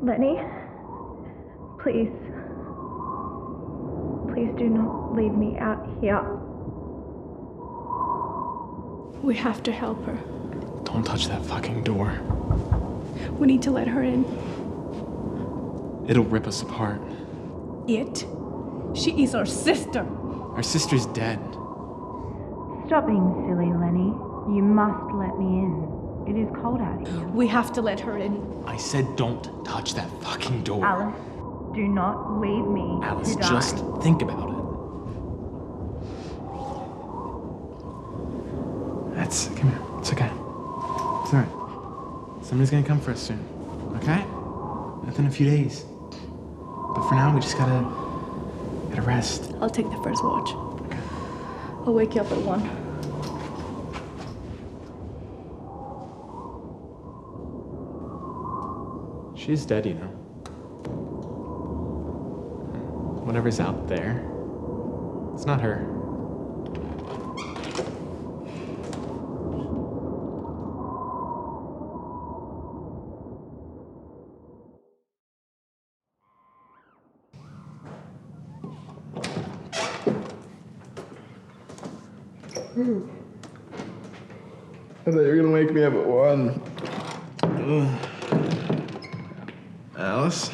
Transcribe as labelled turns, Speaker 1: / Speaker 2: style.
Speaker 1: Lenny, please. Please do not leave me out here.
Speaker 2: We have to help her.
Speaker 3: Don't touch that fucking door.
Speaker 2: We need to let her in.
Speaker 3: It'll rip us apart.
Speaker 2: It? She is our sister.
Speaker 3: Our sister's dead.
Speaker 1: Stop being silly, Lenny. You must let me in. It is cold out here.
Speaker 2: We have to let her in.
Speaker 3: I said don't touch that fucking door.
Speaker 1: Alice, do not leave me
Speaker 3: Alice,
Speaker 1: to die.
Speaker 3: just think about it. Come here. It's okay. It's alright. Somebody's gonna come for us soon. Okay? Within a few days. But for now, we just gotta rest.
Speaker 2: I'll take the first watch.
Speaker 3: Okay.
Speaker 2: I'll wake you up at 1.
Speaker 3: She's dead, you know. Whatever's out there, it's not her.
Speaker 4: I thought you were gonna wake me up at 1. Alice?